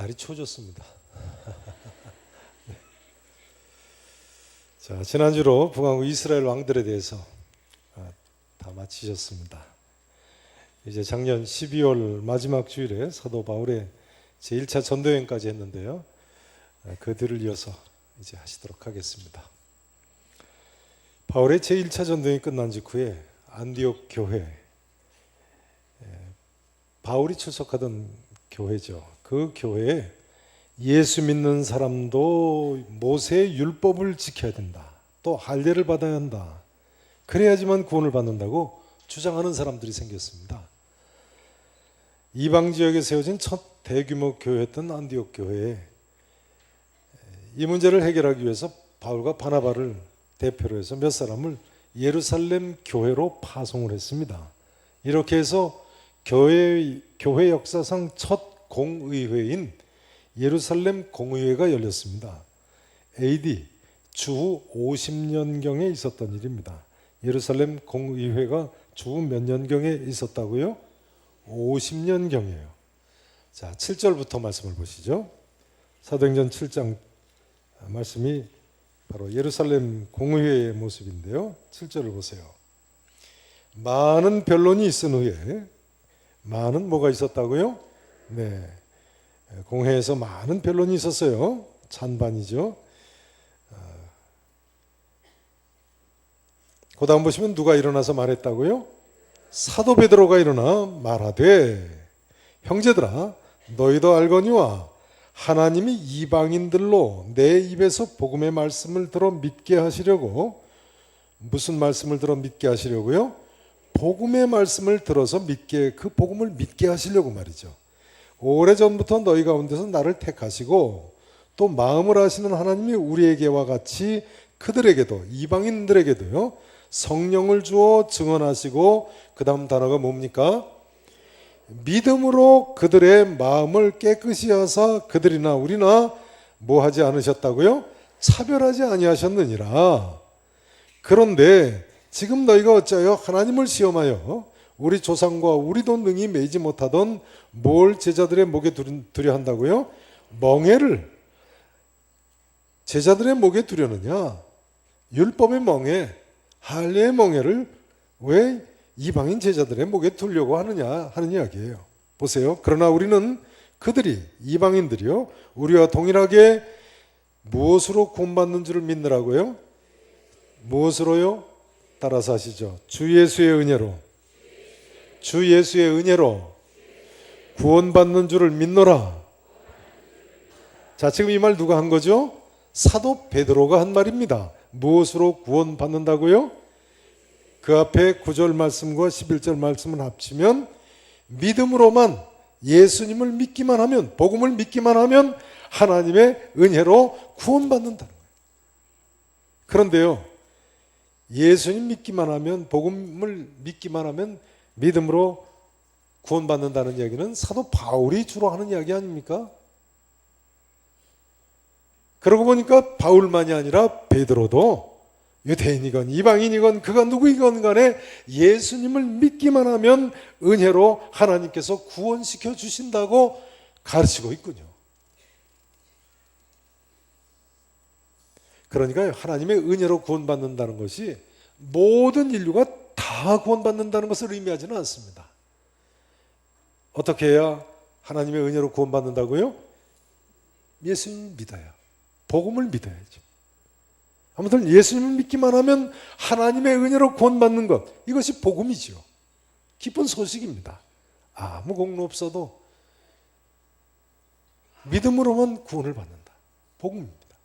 날이 추워졌습니다. 자, 지난주로 북왕국 이스라엘 왕들에 대해서 다 마치셨습니다. 이제 작년 12월 마지막 주일에 사도 바울의 제1차 전도여행까지 했는데요. 그 뒤를 이어서 이제 하시도록 하겠습니다. 바울의 제1차 전도여행이 끝난 직후에 안디옥 교회, 바울이 출석하던 교회죠. 그 교회에 예수 믿는 사람도 모세의 율법을 지켜야 된다. 또 할례를 받아야 한다. 그래야지만 구원을 받는다고 주장하는 사람들이 생겼습니다. 이방 지역에 세워진 첫 대규모 교회였던 안디옥 교회에 이 문제를 해결하기 위해서 바울과 바나바를 대표로 해서 몇 사람을 예루살렘 교회로 파송을 했습니다. 이렇게 해서 교회 역사상 첫 공의회인 예루살렘 공의회가 열렸습니다. AD 주후 50년경에 있었던 일입니다. 예루살렘 공의회가 주후 몇 년경에 있었다고요? 50년경이에요. 자, 7절부터 말씀을 보시죠. 사도행전 7장 말씀이 바로 예루살렘 공의회의 모습인데요. 7절을 보세요. 많은 변론이 있은 후에, 많은 뭐가 있었다고요? 네, 공회에서 많은 변론이 있었어요. 찬반이죠. 그 다음 보시면 누가 일어나서 말했다고요? 사도 베드로가 일어나 말하되, 형제들아 너희도 알거니와 하나님이 이방인들로 내 입에서 복음의 말씀을 들어 믿게 하시려고, 무슨 말씀을 들어 믿게 하시려고요? 복음의 말씀을 들어서 믿게, 그 복음을 믿게 하시려고 말이죠. 오래전부터 너희 가운데서 나를 택하시고 또 마음을 아시는 하나님이 우리에게와 같이 그들에게도, 이방인들에게도요, 성령을 주어 증언하시고, 그 다음 단어가 뭡니까? 믿음으로 그들의 마음을 깨끗이 하사 그들이나 우리나 뭐 하지 않으셨다고요? 차별하지 아니하셨느니라. 그런데 지금 너희가 어찌하여 하나님을 시험하여 우리 조상과 우리도 능히 매지 못하던 뭘 제자들의 목에 두려 한다고요? 멍에를 제자들의 목에 두려느냐? 율법의 멍에, 할례의 멍에를 왜 이방인 제자들의 목에 두려고 하느냐 하는 이야기예요. 보세요. 그러나 우리는 그들이, 이방인들이요, 우리와 동일하게 무엇으로 구원받는 줄을 믿느라고요? 무엇으로요? 따라서 하시죠. 주 예수의 은혜로, 주 예수의 은혜로 구원받는 줄을 믿노라. 자, 지금 이 말 누가 한 거죠? 사도 베드로가 한 말입니다. 무엇으로 구원받는다고요? 그 앞에 9절 말씀과 11절 말씀을 합치면 믿음으로만, 예수님을 믿기만 하면, 복음을 믿기만 하면 하나님의 은혜로 구원받는다는 거예요. 그런데요, 예수님 믿기만 하면, 복음을 믿기만 하면 믿음으로 구원받는다는 이야기는 사도 바울이 주로 하는 이야기 아닙니까? 그러고 보니까 바울만이 아니라 베드로도, 유대인이건 이방인이건 그가 누구이건 간에 예수님을 믿기만 하면 은혜로 하나님께서 구원시켜 주신다고 가르치고 있군요. 그러니까 하나님의 은혜로 구원받는다는 것이 모든 인류가 다 구원받는다는 것을 의미하지는 않습니다. 어떻게 해야 하나님의 은혜로 구원받는다고요? 예수님 믿어야, 복음을 믿어야죠. 아무튼 예수님을 믿기만 하면 하나님의 은혜로 구원받는 것, 이것이 복음이죠. 기쁜 소식입니다. 아무 공로 없어도 믿음으로만 구원을 받는다. 복음입니다.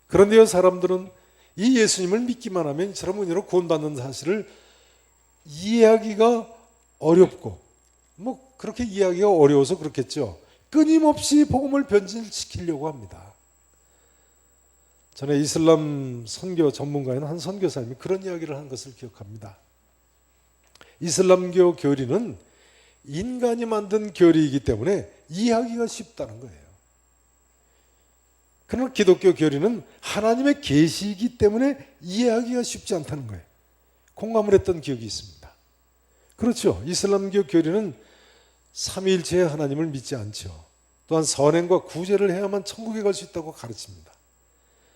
그런데요, 사람들은 이 예수님을 믿기만 하면 이처럼 은혜로 구원받는 사실을 이해하기가 어렵고, 뭐 그렇게 이해하기가 어려워서 그렇겠죠. 끊임없이 복음을 변질시키려고 합니다. 전에 이슬람 선교 전문가인 한 선교사님이 그런 이야기를 한 것을 기억합니다. 이슬람교 교리는 인간이 만든 교리이기 때문에 이해하기가 쉽다는 거예요. 그러나 기독교 교리는 하나님의 계시이기 때문에 이해하기가 쉽지 않다는 거예요. 공감을 했던 기억이 있습니다. 그렇죠. 이슬람교 교리는 삼위일체의 하나님을 믿지 않죠. 또한 선행과 구제를 해야만 천국에 갈 수 있다고 가르칩니다.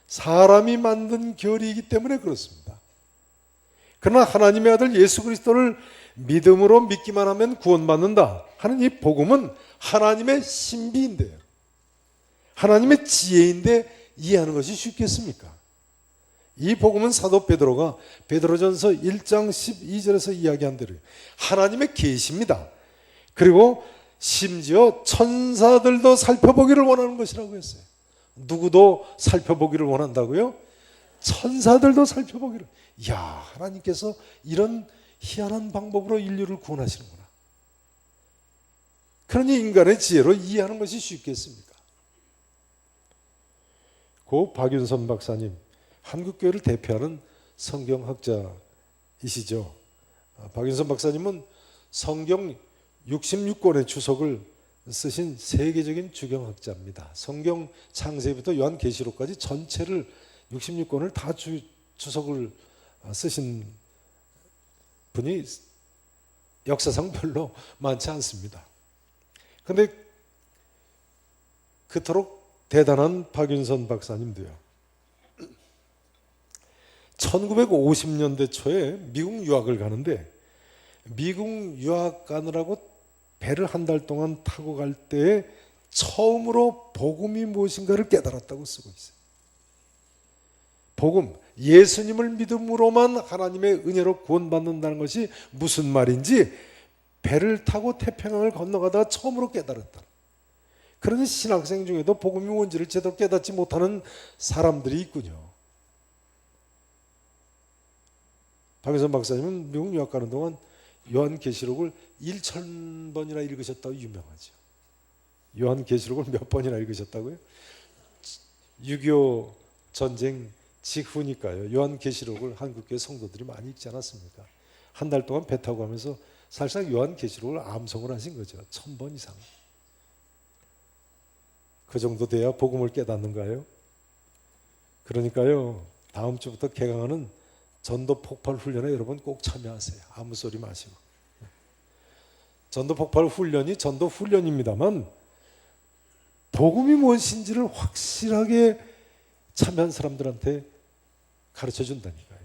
사람이 만든 결이기 때문에 그렇습니다. 그러나 하나님의 아들 예수 그리스도를 믿음으로 믿기만 하면 구원받는다 하는 이 복음은 하나님의 신비인데요, 하나님의 지혜인데 이해하는 것이 쉽겠습니까? 이 복음은 사도 베드로가 베드로전서 1장 12절에서 이야기한 대로 하나님의 계시입니다. 그리고 심지어 천사들도 살펴보기를 원하는 것이라고 했어요. 누구도 살펴보기를 원한다고요? 천사들도 살펴보기를. 이야, 하나님께서 이런 희한한 방법으로 인류를 구원하시는구나. 그러니 인간의 지혜로 이해하는 것이 쉽겠습니까? 고 박윤선 박사님, 한국교회를 대표하는 성경학자이시죠. 박윤선 박사님은 성경 66권의 주석을 쓰신 세계적인 주경학자입니다. 성경 창세기부터 요한계시록까지 전체를 66권을 다 주석을 쓰신 분이 역사상 별로 많지 않습니다. 그런데 그토록 대단한 박윤선 박사님도요, 1950년대 초에 미국 유학을 가는데, 미국 유학 가느라고 배를 한 달 동안 타고 갈 때에 처음으로 복음이 무엇인가를 깨달았다고 쓰고 있어요. 복음, 예수님을 믿음으로만 하나님의 은혜로 구원받는다는 것이 무슨 말인지 배를 타고 태평양을 건너가다가 처음으로 깨달았다. 그러니 신학생 중에도 복음이 뭔지를 제대로 깨닫지 못하는 사람들이 있군요. 박윤선 박사님은 미국 유학 가는 동안 요한계시록을 1000번이나 읽으셨다고 유명하죠. 요한계시록을 몇 번이나 읽으셨다고요? 6.25 전쟁 직후니까요. 요한계시록을 한국교회 성도들이 많이 읽지 않았습니까? 한 달 동안 배 타고 가면서 사실상 요한계시록을 암송을 하신 거죠. 1000번 이상. 그 정도 돼야 복음을 깨닫는가요? 그러니까요, 다음 주부터 개강하는 전도 폭발 훈련에 여러분 꼭 참여하세요. 아무 소리 마시고. 전도 폭발 훈련이 전도 훈련입니다만 복음이 무엇인지를 확실하게 참여한 사람들한테 가르쳐 준다니까요.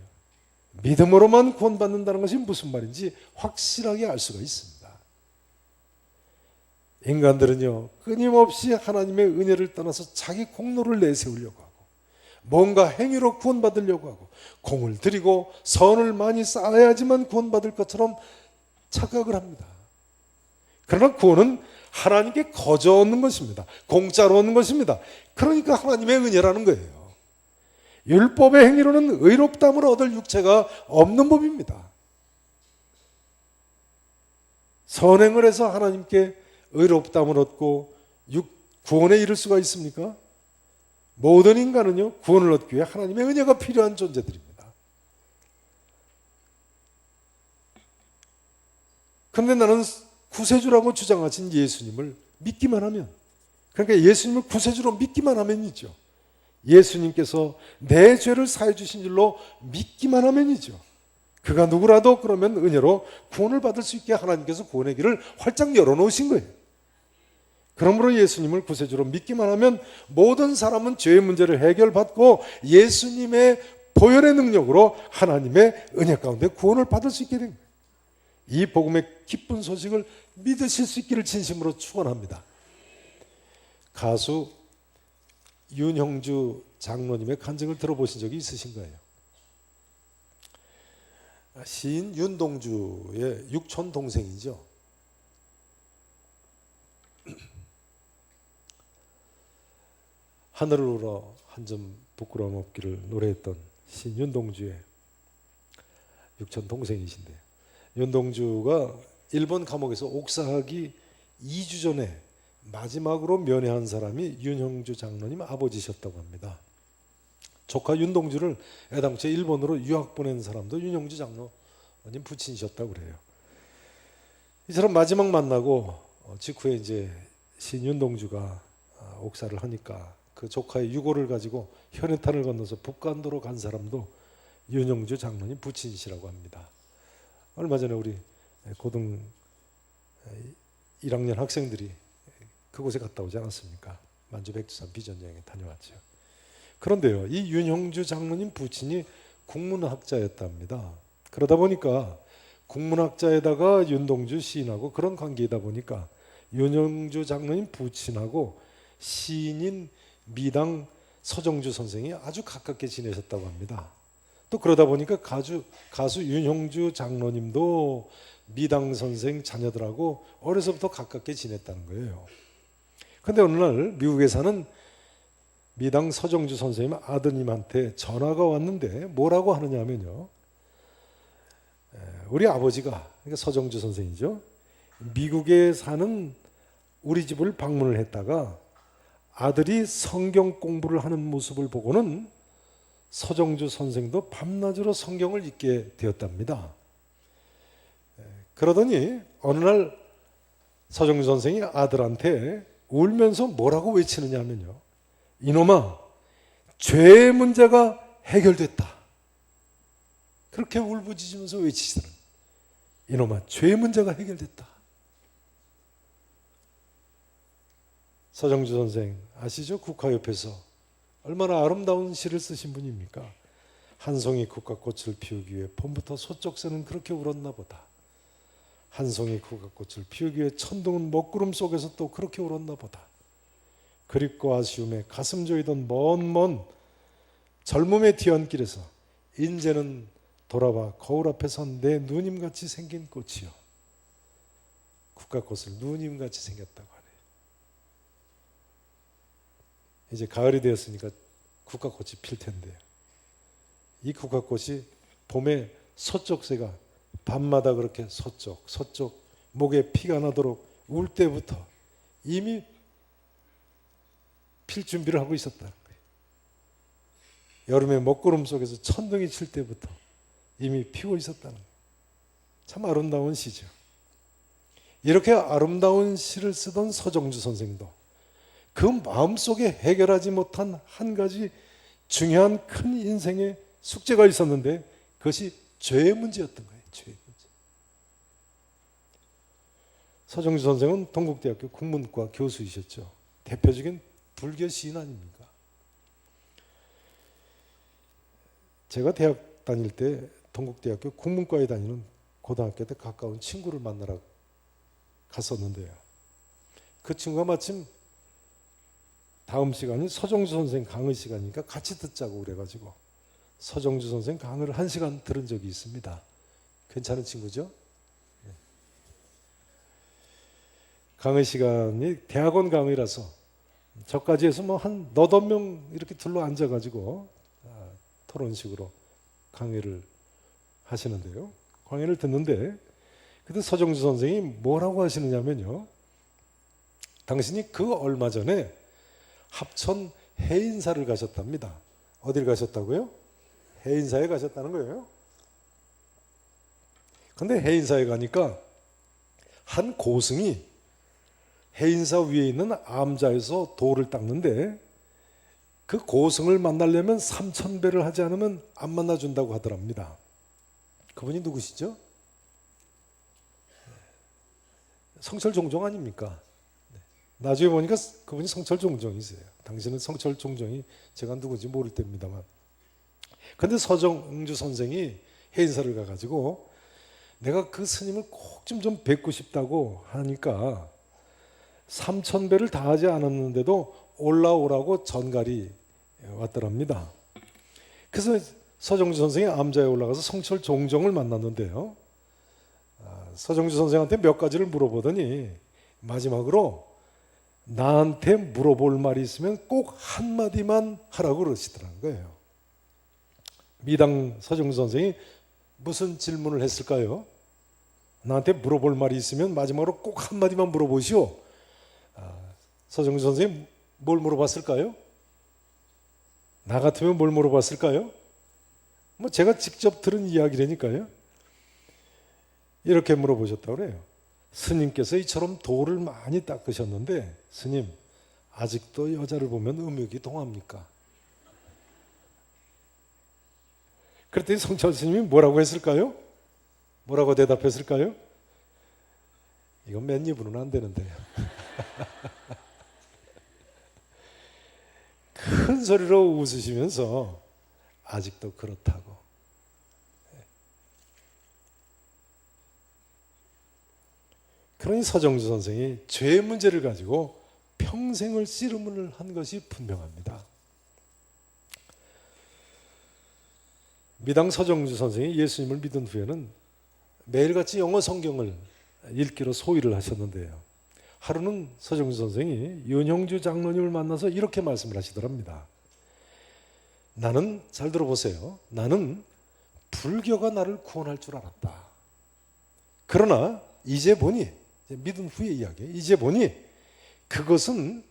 믿음으로만 구원받는다는 것이 무슨 말인지 확실하게 알 수가 있습니다. 인간들은요, 끊임없이 하나님의 은혜를 떠나서 자기 공로를 내세우려고 하고 뭔가 행위로 구원받으려고 하고 공을 들이고 선을 많이 쌓아야지만 구원받을 것처럼 착각을 합니다. 그러나 구원은 하나님께 거저 얻는 것입니다. 공짜로 얻는 것입니다. 그러니까 하나님의 은혜라는 거예요. 율법의 행위로는 의롭다함을 얻을 육체가 없는 법입니다. 선행을 해서 하나님께 의롭다함을 얻고 구원에 이를 수가 있습니까? 모든 인간은요, 구원을 얻기 위해 하나님의 은혜가 필요한 존재들입니다. 그런데 나는 구세주라고 주장하신 예수님을 믿기만 하면, 그러니까 예수님을 구세주로 믿기만 하면이죠. 예수님께서 내 죄를 사해 주신 줄로 믿기만 하면이죠. 그가 누구라도 그러면 은혜로 구원을 받을 수 있게 하나님께서 구원의 길을 활짝 열어놓으신 거예요. 그러므로 예수님을 구세주로 믿기만 하면 모든 사람은 죄의 문제를 해결받고 예수님의 보혈의 능력으로 하나님의 은혜 가운데 구원을 받을 수 있게 된 거예요. 이 복음의 기쁜 소식을 믿으실 수 있기를 진심으로 축원합니다. 가수 윤형주 장로님의 간증을 들어보신 적이 있으신가요? 시인 윤동주의 육촌 동생이죠. 하늘을 우러 한 점 부끄러움 없기를 노래했던 시인 윤동주의 육촌 동생이신데, 윤동주가 일본 감옥에서 옥사하기 2주 전에 마지막으로 면회한 사람이 윤형주 장로님 아버지셨다고 합니다. 조카 윤동주를 애당초 일본으로 유학 보낸 사람도 윤형주 장로님 부친이셨다고 그래요. 이 사람 마지막 만나고 직후에 이제 신 윤동주가 옥사를 하니까 그 조카의 유고를 가지고 현해탄을 건너서 북간도로 간 사람도 윤형주 장로님 부친이시라고 합니다. 얼마 전에 우리 고등 1학년 학생들이 그곳에 갔다 오지 않았습니까? 만주백두산 비전여행에 다녀왔죠. 그런데요, 이 윤형주 장로님 부친이 국문학자였답니다. 그러다 보니까 국문학자에다가 윤동주 시인하고 그런 관계이다 보니까 윤형주 장로님 부친하고 시인인 미당 서정주 선생이 아주 가깝게 지내셨다고 합니다. 또 그러다 보니까 가수 윤형주 장로님도 미당 선생 자녀들하고 어려서부터 가깝게 지냈다는 거예요. 그런데 어느 날 미국에 사는 미당 서정주 선생님 아드님한테 전화가 왔는데 뭐라고 하느냐 하면요, 우리 아버지가, 그러니까 서정주 선생이죠, 미국에 사는 우리 집을 방문을 했다가 아들이 성경 공부를 하는 모습을 보고는 서정주 선생도 밤낮으로 성경을 읽게 되었답니다. 그러더니 어느 날 서정주 선생이 아들한테 울면서 뭐라고 외치느냐 하면요, 이놈아, 죄의 문제가 해결됐다. 그렇게 울부짖으면서 외치시더라고요. 이놈아, 죄의 문제가 해결됐다. 서정주 선생 아시죠? 국화옆에서 얼마나 아름다운 시를 쓰신 분입니까? 한 송이 국화꽃을 피우기 위해 봄부터 소쩍새는 그렇게 울었나 보다. 한 송이 국화꽃을 피우기 위해 천둥은 먹구름 속에서 또 그렇게 울었나 보다. 그립고 아쉬움에 가슴 조이던 먼 젊음의 뒤안길에서 인제는 돌아봐 거울 앞에 선 내 누님같이 생긴 꽃이요. 국화꽃을 누님같이 생겼다고 하네요. 이제 가을이 되었으니까 국화꽃이 필 텐데요, 이 국화꽃이 봄에 소쩍새가 밤마다 그렇게 서쪽 목에 피가 나도록 울 때부터 이미 필 준비를 하고 있었다는 거예요. 여름에 먹구름 속에서 천둥이 칠 때부터 이미 피고 있었다는 거예요. 참 아름다운 시죠. 이렇게 아름다운 시를 쓰던 서정주 선생도 그 마음속에 해결하지 못한 한 가지 중요한 큰 인생의 숙제가 있었는데 그것이 죄의 문제였던 거예요. 죄의 문제. 서정주 선생은 동국대학교 국문과 교수이셨죠. 대표적인 불교 시인 아닙니까? 제가 대학 다닐 때 동국대학교 국문과에 다니는 고등학교 때 가까운 친구를 만나러 갔었는데요, 그 친구가 마침 다음 시간이 서정주 선생 강의 시간이니까 같이 듣자고 그래가지고 서정주 선생 강의를 1시간 들은 적이 있습니다. 괜찮은 친구죠? 강의 시간이 대학원 강의라서 저까지 해서 뭐 한 너댓 명 이렇게 둘러 앉아가지고 토론식으로 강의를 하시는데요, 강의를 듣는데 그때 서정주 선생이 뭐라고 하시느냐면요, 당신이 그 얼마 전에 합천 해인사를 가셨답니다. 어딜 가셨다고요? 해인사에 가셨다는 거예요. 근데 해인사에 가니까 한 고승이 해인사 위에 있는 암자에서 돌을 닦는데 그 고승을 만나려면 3,000배를 하지 않으면 안 만나준다고 하더랍니다. 그분이 누구시죠? 성철종종 아닙니까? 나중에 보니까 그분이 성철종종이세요. 당신은 성철종종이 제가 누군지 모를 때입니다만. 그런데 서정주 선생이 해인사를 가가지고 내가 그 스님을 꼭 좀 뵙고 싶다고 하니까 3,000배를 다 하지 않았는데도 올라오라고 전갈이 왔더랍니다. 그래서 서정주 선생이 암자에 올라가서 성철종종을 만났는데요, 서정주 선생한테 몇 가지를 물어보더니 마지막으로 나한테 물어볼 말이 있으면 꼭 한마디만 하라고 그러시더라는 거예요. 미당 서정주 선생이 무슨 질문을 했을까요? 나한테 물어볼 말이 있으면 마지막으로 꼭 한마디만 물어보시오. 서정주 선생님 뭘 물어봤을까요? 나 같으면 뭘 물어봤을까요? 뭐 제가 직접 들은 이야기라니까요. 이렇게 물어보셨다고 그래요. 스님께서 이처럼 돌을 많이 닦으셨는데 스님, 아직도 여자를 보면 음욕이 동합니까? 그랬더니 성철 스님이 뭐라고 했을까요? 뭐라고 대답했을까요? 이건 맨입으로는 안 되는데요. 큰 소리로 웃으시면서 아직도 그렇다고. 그러니 서정주 선생이 죄의 문제를 가지고 평생을 씨름을 한 것이 분명합니다. 미당 서정주 선생이 예수님을 믿은 후에는 매일같이 영어 성경을 읽기로 소위를 하셨는데요. 하루는 서정주 선생이 윤형주 장로님을 만나서 이렇게 말씀을 하시더랍니다. 나는, 잘 들어보세요, 나는 불교가 나를 구원할 줄 알았다. 그러나 이제 보니, 믿은 후의 이야기, 이제 보니 그것은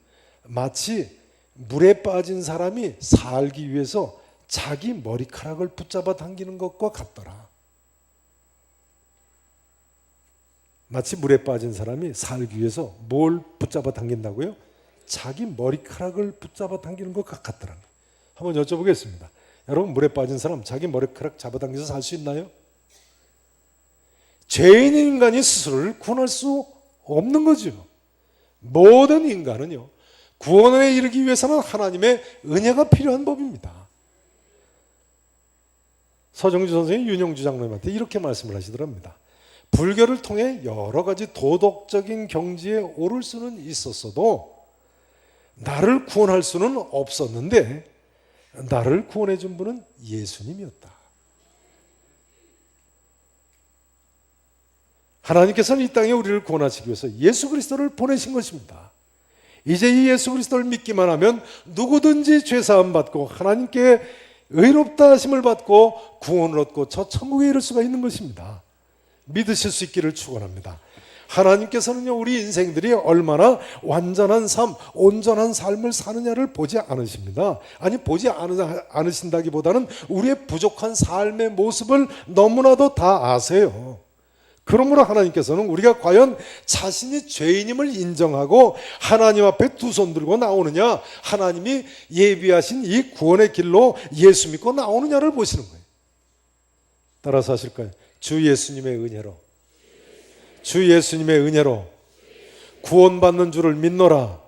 마치 물에 빠진 사람이 살기 위해서 자기 머리카락을 붙잡아 당기는 것과 같더라. 마치 물에 빠진 사람이 살기 위해서 뭘 붙잡아 당긴다고요? 자기 머리카락을 붙잡아 당기는 것과 같더라. 한번 여쭤보겠습니다. 여러분, 물에 빠진 사람 자기 머리카락 잡아당겨서 살 수 있나요? 죄인 인간이 스스로를 구원할 수 없는 거죠. 모든 인간은요, 구원에 이르기 위해서는 하나님의 은혜가 필요한 법입니다. 서정주 선생이 윤형주 장로님한테 이렇게 말씀을 하시더랍니다. 불교를 통해 여러 가지 도덕적인 경지에 오를 수는 있었어도 나를 구원할 수는 없었는데 나를 구원해 준 분은 예수님이었다. 하나님께서는 이 땅에 우리를 구원하시기 위해서 예수 그리스도를 보내신 것입니다. 이제 이 예수 그리스도를 믿기만 하면 누구든지 죄사함 받고 하나님께 의롭다 하심을 받고 구원을 얻고 저 천국에 이를 수가 있는 것입니다. 믿으실 수 있기를 축원합니다. 하나님께서는요, 우리 인생들이 얼마나 완전한 삶, 온전한 삶을 사느냐를 보지 않으십니다. 아니, 보지 않으신다기보다는 우리의 부족한 삶의 모습을 너무나도 다 아세요. 그러므로 하나님께서는 우리가 과연 자신이 죄인임을 인정하고 하나님 앞에 두 손 들고 나오느냐, 하나님이 예비하신 이 구원의 길로 예수 믿고 나오느냐를 보시는 거예요. 따라서 하실까요? 주 예수님의 은혜로, 주 예수님의 은혜로 구원받는 줄을 믿노라.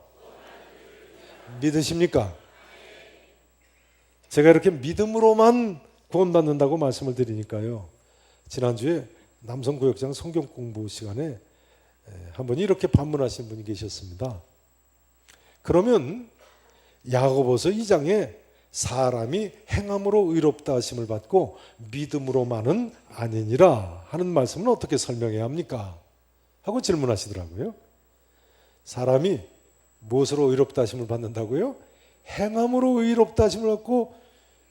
믿으십니까? 제가 이렇게 믿음으로만 구원받는다고 말씀을 드리니까요, 지난주에 남성구역장 성경 공부 시간에 한 분이 이렇게 반문하신 분이 계셨습니다. 그러면 야고보서 2장에 사람이 행함으로 의롭다 하심을 받고 믿음으로만은 아니니라 하는 말씀은 어떻게 설명해야 합니까? 하고 질문하시더라고요. 사람이 무엇으로 의롭다 하심을 받는다고요? 행함으로 의롭다 하심을 받고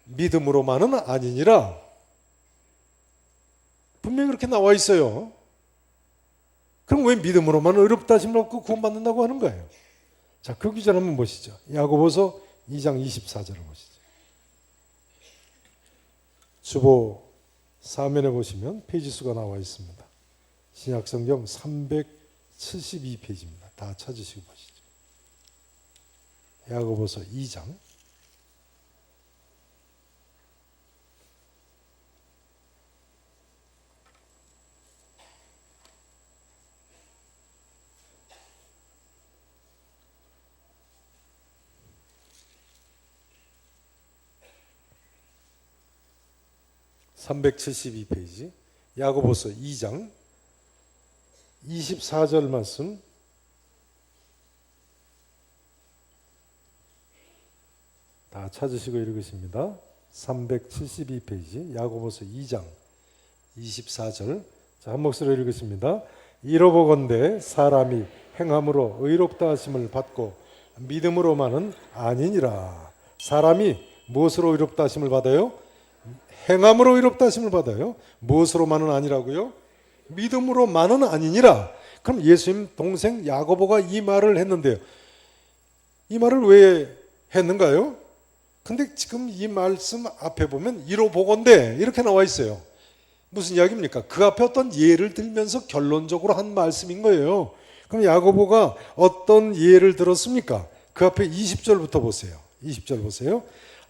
믿음으로만은 아니니라. 분명히 그렇게 나와 있어요. 그럼 왜 믿음으로만 의롭다 하심을 받고 구원받는다고 하는 거예요? 자, 그 구절 한번 보시죠. 야고보서 2장 24절을 보시죠. 주보 사면에 보시면 페이지 수가 나와 있습니다. 신약성경 372페이지입니다. 다 찾으시고 보시죠. 야고보서 2장 372페이지 야고보서 2장 24절 말씀 다 찾으시고 읽으십니다. 372페이지 야고보서 2장 24절. 자, 한 목소리로 읽으십니다. 이러보건대 사람이 행함으로 의롭다 하심을 받고 믿음으로만은 아니니라. 사람이 무엇으로 의롭다 하심을 받아요? 행함으로 의롭다 하심을 받아요. 무엇으로만은 아니라고요? 믿음으로만은 아니니라. 그럼 예수님 동생 야고보가 이 말을 했는데요. 이 말을 왜 했는가요? 근데 지금 이 말씀 앞에 보면 이러보건대 이렇게 나와 있어요. 무슨 이야기입니까? 그 앞에 어떤 예를 들면서 결론적으로 한 말씀인 거예요. 그럼 야고보가 어떤 예를 들었습니까? 그 앞에 20절부터 보세요. 20절 보세요.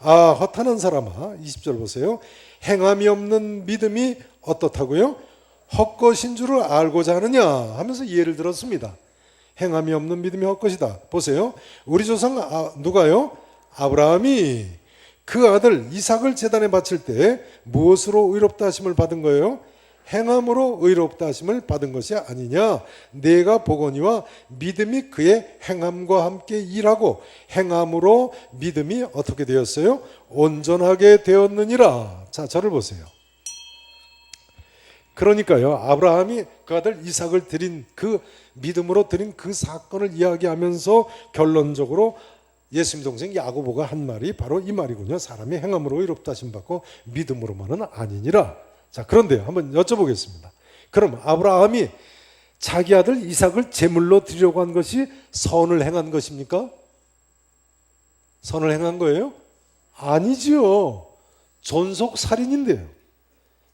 아, 허탄한 사람아, 20절 보세요. 행함이 없는 믿음이 어떻다고요? 헛것인 줄을 알고자 하느냐 하면서 예를 들었습니다. 행함이 없는 믿음이 헛것이다. 보세요. 우리 조상 누가요? 아브라함이 그 아들 이삭을 제단에 바칠 때 무엇으로 의롭다 하심을 받은 거예요? 행함으로 의롭다 하심을 받은 것이 아니냐. 내가 보거니와 믿음이 그의 행함과 함께 일하고 행함으로 믿음이 어떻게 되었어요? 온전하게 되었느니라. 자, 저를 보세요. 그러니까요, 아브라함이 그 아들 이삭을 드린 그 믿음으로 드린 그 사건을 이야기하면서 결론적으로 예수님 동생 야고보가 한 말이 바로 이 말이군요. 사람이 행함으로 의롭다 하심 받고 믿음으로만은 아니니라. 자, 그런데요, 한번 여쭤보겠습니다. 그럼 아브라함이 자기 아들 이삭을 제물로 드리려고 한 것이 선을 행한 것입니까? 선을 행한 거예요? 아니지요. 존속 살인인데요.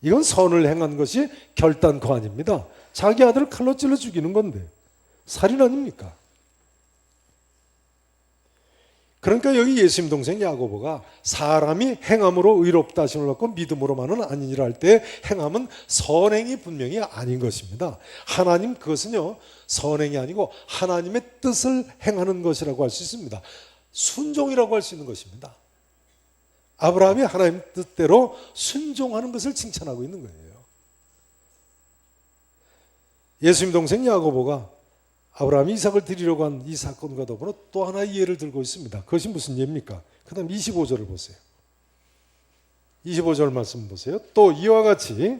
이건 선을 행한 것이 결단코 아닙니다. 자기 아들을 칼로 찔러 죽이는 건데 살인 아닙니까? 그러니까 여기 예수님 동생 야고보가 사람이 행함으로 의롭다 하심을 받고 믿음으로만은 아니니라 할 때 행함은 선행이 분명히 아닌 것입니다. 하나님 그것은요, 선행이 아니고 하나님의 뜻을 행하는 것이라고 할 수 있습니다. 순종이라고 할 수 있는 것입니다. 아브라함이 하나님 뜻대로 순종하는 것을 칭찬하고 있는 거예요. 예수님 동생 야고보가 아브라함이 이삭을 드리려고 한 이 사건과 더불어 또 하나의 예를 들고 있습니다. 그것이 무슨 예입니까? 그 다음 25절을 보세요. 25절 말씀 보세요. 또 이와 같이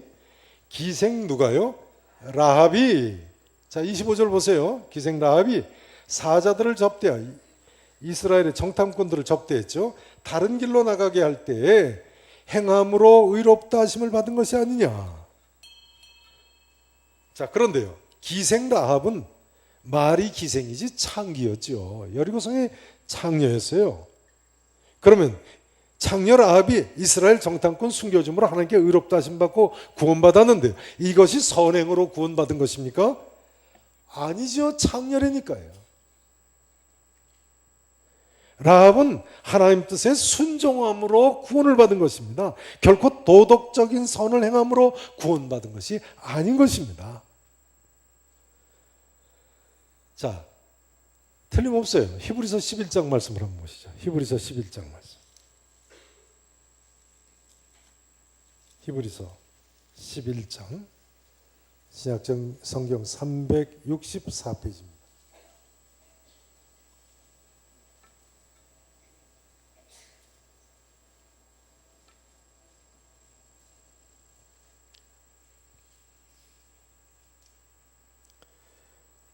기생 누가요? 라합이. 자, 25절 보세요. 기생 라합이 사자들을 접대하, 이스라엘의 정탐꾼들을 접대했죠. 다른 길로 나가게 할 때 행함으로 의롭다 하심을 받은 것이 아니냐. 자, 그런데요, 기생 라합은 말이 기생이지 창기였죠. 여리고성의 창녀였어요. 그러면 창녀 라합이 이스라엘 정탐꾼 순교줌으로 하나님께 의롭다 하심 받고 구원받았는데 이것이 선행으로 구원받은 것입니까? 아니죠. 창녀라니까요. 라합은 하나님 뜻에 순종함으로 구원을 받은 것입니다. 결코 도덕적인 선을 행함으로 구원받은 것이 아닌 것입니다. 자, 틀림없어요. 히브리서 11장 말씀을 한번 보시죠. 히브리서 11장 말씀. 히브리서 11장 신약성 성경 364페이지입니다.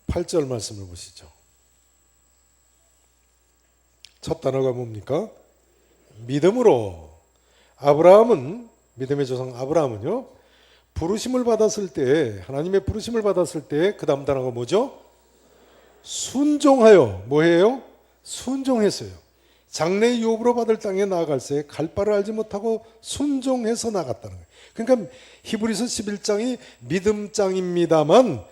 팔절 말씀을 보시죠. 첫 단어가 뭡니까? 믿음으로. 아브라함은, 믿음의 조상 아브라함은요, 부르심을 받았을 때, 하나님의 부르심을 받았을 때 그 다음 단어가 뭐죠? 순종하여. 뭐예요? 순종했어요. 장래 유업으로 받을 땅에 나아갈새 갈 바를 알지 못하고 순종해서 나갔다는 거예요. 그러니까 히브리서 11장이 믿음장입니다만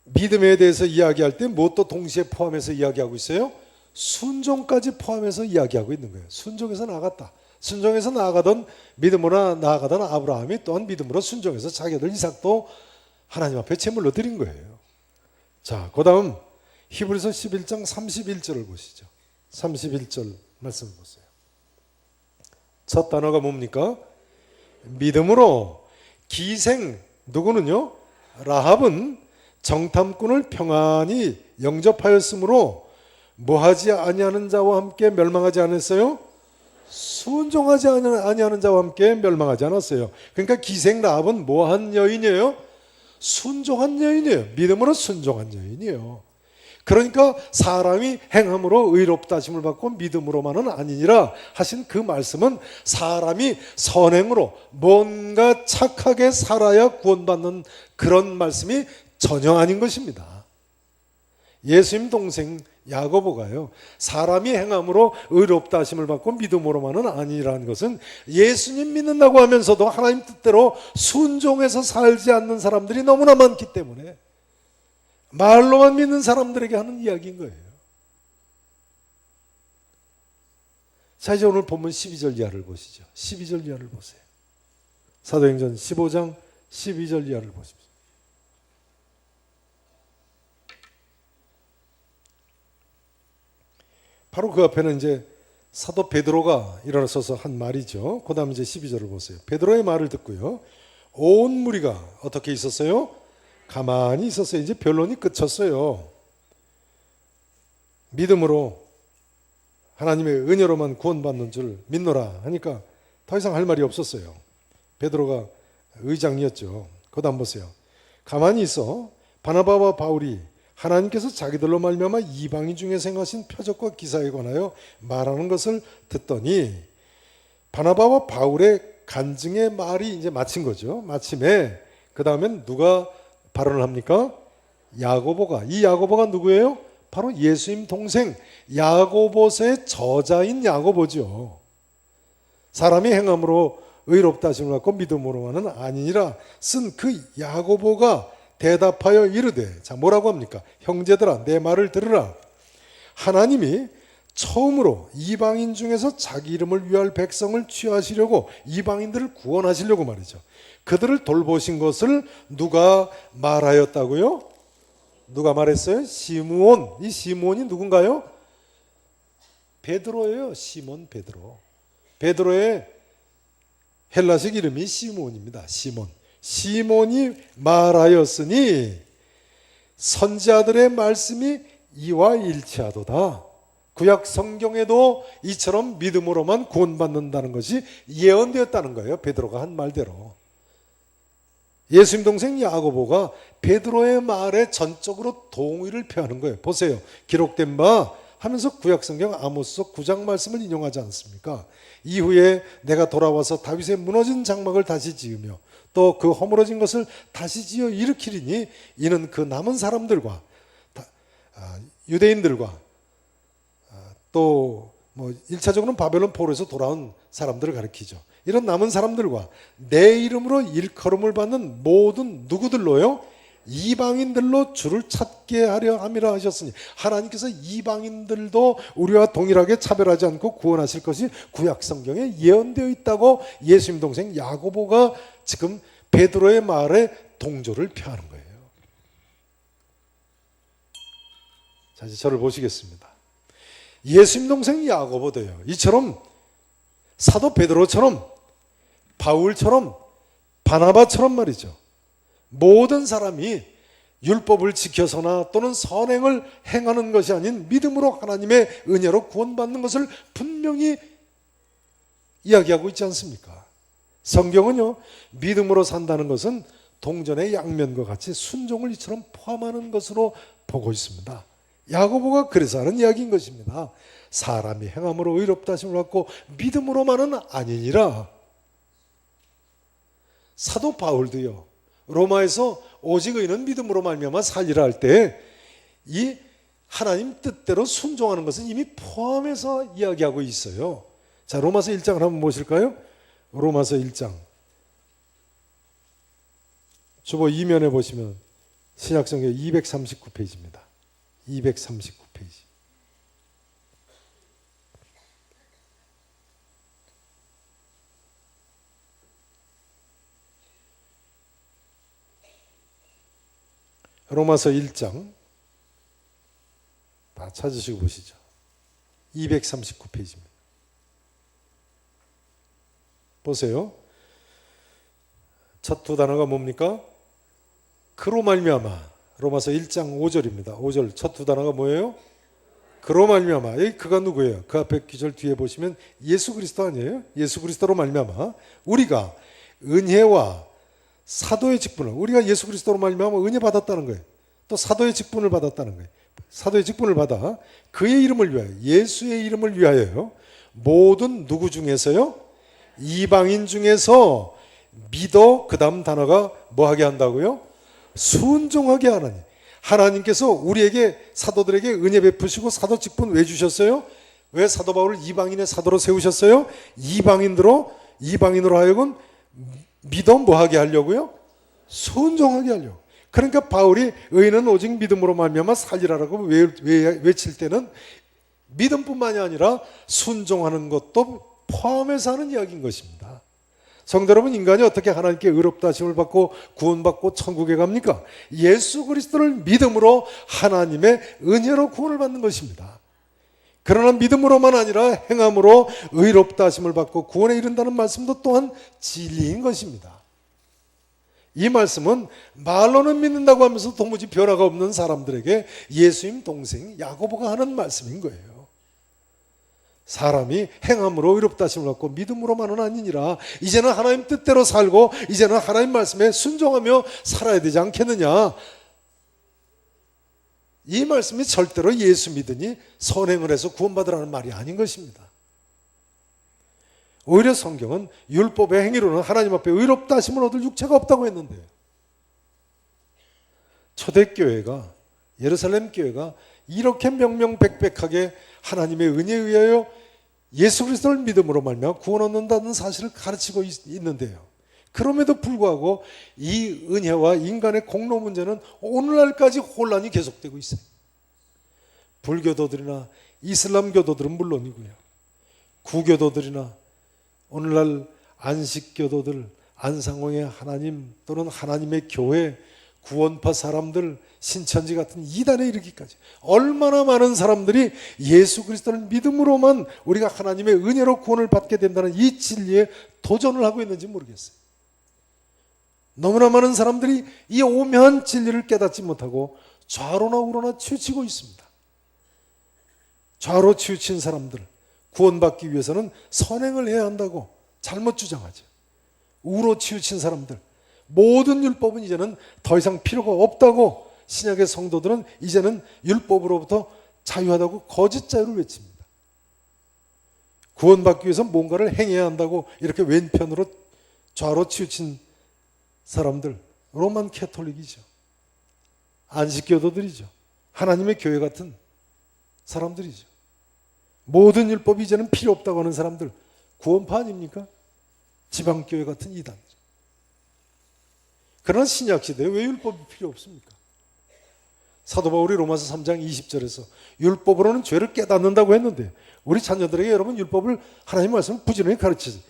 믿음에 대해서 이야기할 때 무엇도 동시에 포함해서 이야기하고 있어요? 순종까지 포함해서 이야기하고 있는 거예요. 순종해서 나아갔다. 순종해서 나아가던, 믿음으로 나아가던 아브라함이 또한 믿음으로 순종해서 자기 아들 이삭도 하나님 앞에 제물로 드린 거예요. 자, 그 다음 히브리서 11장 31절을 보시죠. 31절 말씀을 보세요. 첫 단어가 뭡니까? 믿음으로. 기생, 누구는요? 라합은 정탐꾼을 평안히 영접하였으므로 뭐하지 아니하는 자와 함께 멸망하지 않았어요? 순종하지 아니하는 자와 함께 멸망하지 않았어요. 그러니까 기생 라합은 뭐한 여인이에요? 순종한 여인이에요. 믿음으로 순종한 여인이에요. 그러니까 사람이 행함으로 의롭다 하심을 받고 믿음으로만은 아니니라 하신 그 말씀은 사람이 선행으로 뭔가 착하게 살아야 구원받는 그런 말씀이 전혀 아닌 것입니다. 예수님 동생 야고보가요, 사람이 행함으로 의롭다 하심을 받고 믿음으로만은 아니라는 것은 예수님 믿는다고 하면서도 하나님 뜻대로 순종해서 살지 않는 사람들이 너무나 많기 때문에 말로만 믿는 사람들에게 하는 이야기인 거예요. 자, 이제 오늘 본문 12절 이하를 보시죠. 12절 이하를 보세요. 사도행전 15장 12절 이하를 보십시오. 바로 그 앞에는 이제 사도 베드로가 일어서서 한 말이죠. 그 다음 이제 12절을 보세요. 베드로의 말을 듣고요, 온 무리가 어떻게 있었어요? 가만히 있었어요. 이제 변론이 끝쳤어요. 믿음으로 하나님의 은혜로만 구원받는 줄 믿노라 하니까 더 이상 할 말이 없었어요. 베드로가 의장이었죠. 그 다음 보세요. 가만히 있어 바나바와 바울이 하나님께서 자기들로 말미암아 이방인 중에 행하신 표적과 기사에 관하여 말하는 것을 듣더니, 바나바와 바울의 간증의 말이 이제 마친 거죠. 마침에 그 다음엔 누가 발언을 합니까? 야고보가. 이 야고보가 누구예요? 바로 예수님 동생 야고보서의 저자인 야고보죠. 사람이 행함으로 의롭다 하심을 받고 믿음으로만은 아니니라 쓴 그 야고보가 대답하여 이르되, 자 뭐라고 합니까? 형제들아 내 말을 들으라. 하나님이 처음으로 이방인 중에서 자기 이름을 위할 백성을 취하시려고 이방인들을 구원하시려고 말이죠. 그들을 돌보신 것을 누가 말하였다고요? 누가 말했어요? 시므온. 이 시므온이 누군가요? 베드로예요. 시몬 베드로. 베드로의 헬라식 이름이 시므온입니다. 시몬. 시몬이 말하였으니 선지자들의 말씀이 이와 일치하도다. 구약 성경에도 이처럼 믿음으로만 구원받는다는 것이 예언되었다는 거예요. 베드로가 한 말대로. 예수님 동생 야고보가 베드로의 말에 전적으로 동의를 표하는 거예요. 보세요. 기록된 바 하면서 구약 성경 아모스서 9장 말씀을 인용하지 않습니까? 이후에 내가 돌아와서 다윗의 무너진 장막을 다시 지으며 또 그 허물어진 것을 다시 지어 일으키리니 이는 그 남은 사람들과 유대인들과 또 뭐 1차적으로는 바벨론 포로에서 돌아온 사람들을 가리키죠. 이런 남은 사람들과 내 이름으로 일컬음을 받는 모든 누구들로요? 이방인들로 주를 찾게 하려 함이라 하셨으니, 하나님께서 이방인들도 우리와 동일하게 차별하지 않고 구원하실 것이 구약 성경에 예언되어 있다고 예수님 동생 야고보가 지금 베드로의 말에 동조를 표하는 거예요. 자, 이제 저를 보시겠습니다. 예수님 동생 야고보도요, 이처럼 사도 베드로처럼 바울처럼 바나바처럼 말이죠, 모든 사람이 율법을 지켜서나 또는 선행을 행하는 것이 아닌 믿음으로 하나님의 은혜로 구원받는 것을 분명히 이야기하고 있지 않습니까? 성경은요, 믿음으로 산다는 것은 동전의 양면과 같이 순종을 이처럼 포함하는 것으로 보고 있습니다. 야고보가 그래서 하는 이야기인 것입니다. 사람이 행함으로 의롭다 하심을 받고 믿음으로만은 아니니라. 사도 바울도요, 로마에서 오직 의는 믿음으로 말미암아 살리라 할 때 이 하나님 뜻대로 순종하는 것은 이미 포함해서 이야기하고 있어요. 자, 로마서 1장을 한번 보실까요? 로마서 1장 주보 2면에 보시면 신약성경 239페이지입니다. 239페이지. 로마서 1장 다 찾으시고 보시죠. 239페이지입니다. 보세요. 첫 두 단어가 뭡니까? 그로 말미암아. 로마서 1장 5절입니다. 5절 첫 두 단어가 뭐예요? 그로 말미암아. 여기 그가 누구예요? 그 앞에 기절 뒤에 보시면 예수 그리스도 아니에요? 예수 그리스도로 말미암아 우리가 은혜와 사도의 직분을, 우리가 예수 그리스도로 말미암아 은혜 받았다는 거예요. 또 사도의 직분을 받았다는 거예요. 사도의 직분을 받아 그의 이름을 위하여, 예수의 이름을 위하여요, 모든 누구 중에서요? 이방인 중에서 믿어, 그 다음 단어가 뭐 하게 한다고요? 순종하게 하나니. 하나님께서 우리에게, 사도들에게 은혜 베푸시고 사도 직분 왜 주셨어요? 왜 사도 바울을 이방인의 사도로 세우셨어요? 이방인으로 하여금 믿어 뭐 하게 하려고요? 순종하게 하려고. 그러니까 바울이 의인은 오직 믿음으로 말미암아 살리라라고 외칠 때는 믿음뿐만이 아니라 순종하는 것도 포함해서 하는 이야기인 것입니다. 성도 여러분, 인간이 어떻게 하나님께 의롭다 하심을 받고 구원받고 천국에 갑니까? 예수 그리스도를 믿음으로 하나님의 은혜로 구원을 받는 것입니다. 그러나 믿음으로만 아니라 행함으로 의롭다 하심을 받고 구원에 이른다는 말씀도 또한 진리인 것입니다. 이 말씀은 말로는 믿는다고 하면서 도무지 변화가 없는 사람들에게 예수님 동생 야고보가 하는 말씀인 거예요. 사람이 행함으로 의롭다 하심을 받고 믿음으로만은 아니니라. 이제는 하나님 뜻대로 살고 이제는 하나님 말씀에 순종하며 살아야 되지 않겠느냐. 이 말씀이 절대로 예수 믿으니 선행을 해서 구원받으라는 말이 아닌 것입니다. 오히려 성경은 율법의 행위로는 하나님 앞에 의롭다 하심을 얻을 육체가 없다고 했는데요. 초대교회가, 예루살렘 교회가 이렇게 명명백백하게 하나님의 은혜에 의하여 예수 그리스도를 믿음으로 말미암아 구원 얻는다는 사실을 가르치고 있는데요. 그럼에도 불구하고 이 은혜와 인간의 공로 문제는 오늘날까지 혼란이 계속되고 있어요. 불교도들이나 이슬람교도들은 물론이고요. 구교도들이나 오늘날 안식교도들, 안상홍의 하나님 또는 하나님의 교회, 구원파 사람들, 신천지 같은 이단에 이르기까지 얼마나 많은 사람들이 예수 그리스도를 믿음으로만 우리가 하나님의 은혜로 구원을 받게 된다는 이 진리에 도전을 하고 있는지 모르겠어요. 너무나 많은 사람들이 이 오묘한 진리를 깨닫지 못하고 좌로나 우로나 치우치고 있습니다. 좌로 치우친 사람들, 구원받기 위해서는 선행을 해야 한다고 잘못 주장하죠. 우로 치우친 사람들, 모든 율법은 이제는 더 이상 필요가 없다고 신약의 성도들은 이제는 율법으로부터 자유하다고 거짓 자유를 외칩니다. 구원받기 위해서 뭔가를 행해야 한다고 이렇게 왼편으로 좌로 치우친 사람들, 로만 캐톨릭이죠. 안식교도들이죠. 하나님의 교회 같은 사람들이죠. 모든 율법이 이제는 필요 없다고 하는 사람들, 구원파 아닙니까? 지방교회 같은 이단이죠. 그러나 신약시대에 왜 율법이 필요 없습니까? 사도 바울이 로마서 3장 20절에서 율법으로는 죄를 깨닫는다고 했는데 우리 자녀들에게 여러분 율법을 하나님 말씀을 부지런히 가르치지.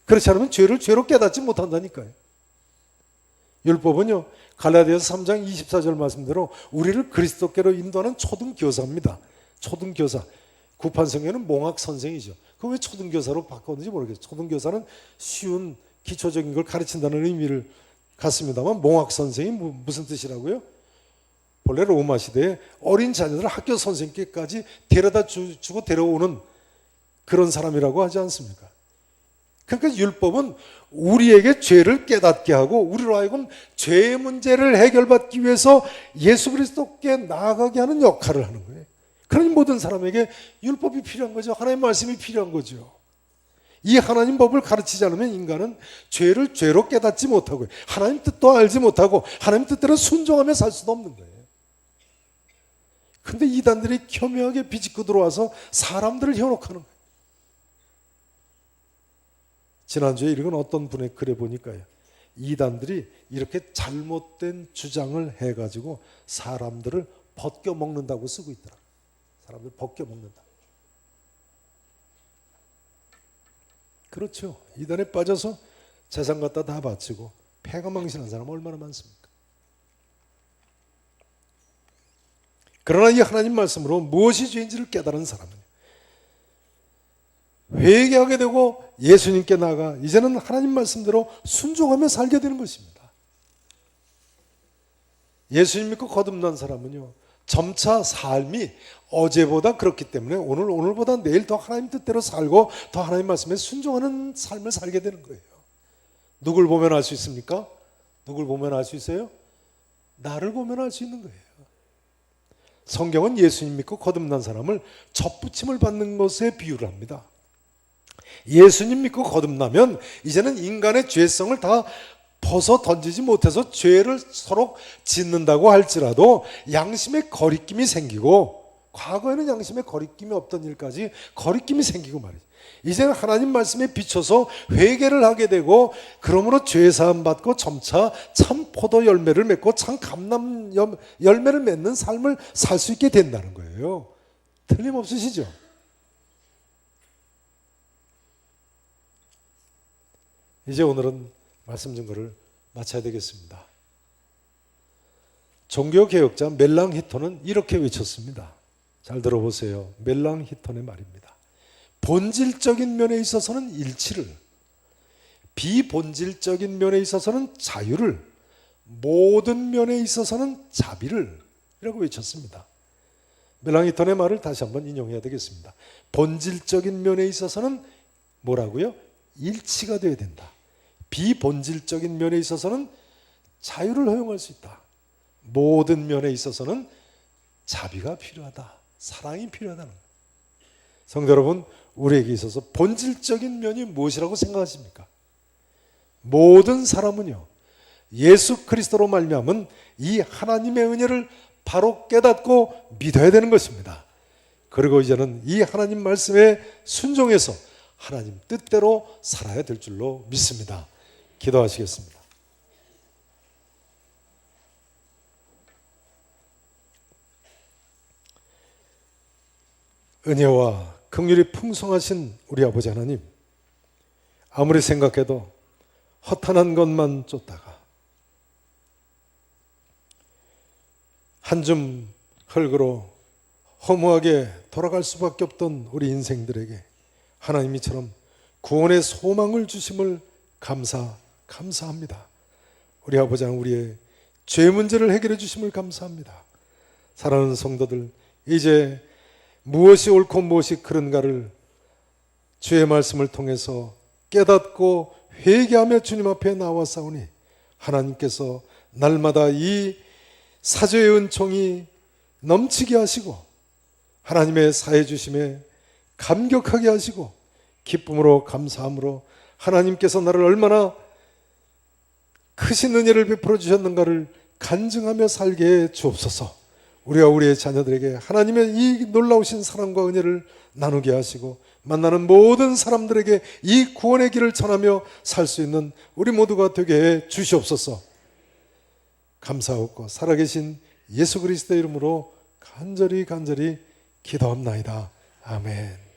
그렇지 않으면 죄를 죄로 깨닫지 못한다니까요. 율법은요, 갈라디아서 3장 24절 말씀대로 우리를 그리스도께로 인도하는 초등교사입니다. 초등교사. 구판성에는 몽학선생이죠. 그 왜 초등교사로 바꿨는지 모르겠어요. 초등교사는 쉬운 기초적인 걸 가르친다는 의미를 갖습니다만 몽학선생이 무슨 뜻이라고요? 본래 로마 시대에 어린 자녀들을 학교 선생님께까지 데려다 주고 데려오는 그런 사람이라고 하지 않습니까? 그러니까 율법은 우리에게 죄를 깨닫게 하고 우리로 하여금 죄의 문제를 해결받기 위해서 예수 그리스도께 나아가게 하는 역할을 하는 거예요. 그러니 모든 사람에게 율법이 필요한 거죠. 하나님의 말씀이 필요한 거죠. 이 하나님 법을 가르치지 않으면 인간은 죄를 죄로 깨닫지 못하고 하나님 뜻도 알지 못하고 하나님 뜻대로 순종하며 살 수도 없는 거예요. 그런데 이단들이 교묘하게 비집고 들어와서 사람들을 현혹하는 거예요. 지난주에 읽은 어떤 분의 글에 보니까요, 이단들이 이렇게 잘못된 주장을 해가지고 사람들을 벗겨먹는다고 쓰고 있더라고요. 사람들 벗겨먹는다. 그렇죠. 이단에 빠져서 재산 갖다 다 바치고 패가 망신한 사람 얼마나 많습니까? 그러나 이 하나님 말씀으로 무엇이 죄인지를 깨달은 사람은 회개하게 되고 예수님께 나아가 이제는 하나님 말씀대로 순종하며 살게 되는 것입니다. 예수님 믿고 거듭난 사람은요, 점차 삶이 어제보다 그렇기 때문에 오늘보다 내일 더 하나님 뜻대로 살고 더 하나님 말씀에 순종하는 삶을 살게 되는 거예요. 누굴 보면 알 수 있습니까? 누굴 보면 알 수 있어요? 나를 보면 알 수 있는 거예요. 성경은 예수님 믿고 거듭난 사람을 접붙임을 받는 것에 비유를 합니다. 예수님 믿고 거듭나면 이제는 인간의 죄성을 다 벗어 던지지 못해서 죄를 서로 짓는다고 할지라도 양심의 거리낌이 생기고, 과거에는 양심의 거리낌이 없던 일까지 거리낌이 생기고 말이죠. 이제는 하나님 말씀에 비춰서 회개를 하게 되고, 그러므로 죄사함 받고 점차 참 포도 열매를 맺고 참 감람 열매를 맺는 삶을 살 수 있게 된다는 거예요. 틀림없으시죠? 이제 오늘은 말씀 증거를 마쳐야 되겠습니다. 종교개혁자 멜랑히톤은 이렇게 외쳤습니다. 잘 들어보세요. 멜랑히톤의 말입니다. 본질적인 면에 있어서는 일치를, 비본질적인 면에 있어서는 자유를, 모든 면에 있어서는 자비를 이라고 외쳤습니다. 멜랑히톤의 말을 다시 한번 인용해야 되겠습니다. 본질적인 면에 있어서는 뭐라고요? 일치가 되어야 된다. 비본질적인 면에 있어서는 자유를 허용할 수 있다. 모든 면에 있어서는 자비가 필요하다. 사랑이 필요하다는 거예요. 성도 여러분, 우리에게 있어서 본질적인 면이 무엇이라고 생각하십니까? 모든 사람은요, 예수 그리스도로 말미암은 이 하나님의 은혜를 바로 깨닫고 믿어야 되는 것입니다. 그리고 이제는 이 하나님 말씀에 순종해서 하나님 뜻대로 살아야 될 줄로 믿습니다. 기도하시겠습니다. 은혜와 긍휼이 풍성하신 우리 아버지 하나님, 아무리 생각해도 허탄한 것만 쫓다가 한 줌 흙으로 허무하게 돌아갈 수밖에 없던 우리 인생들에게 하나님 이처럼 구원의 소망을 주심을 감사합니다. 우리 아버지 하나님, 우리의 죄 문제를 해결해 주심을 감사합니다. 사랑하는 성도들, 이제 무엇이 옳고 무엇이 그른가를 주의 말씀을 통해서 깨닫고 회개하며 주님 앞에 나와싸우니 하나님께서 날마다 이 사죄의 은총이 넘치게 하시고 하나님의 사해 주심에 감격하게 하시고 기쁨으로 감사함으로 하나님께서 나를 얼마나 크신 은혜를 베풀어 주셨는가를 간증하며 살게 해 주옵소서. 우리와 우리의 자녀들에게 하나님의 이 놀라우신 사랑과 은혜를 나누게 하시고 만나는 모든 사람들에게 이 구원의 길을 전하며 살 수 있는 우리 모두가 되게 해 주시옵소서. 감사하고 살아계신 예수 그리스도의 이름으로 간절히 기도합나이다. 아멘.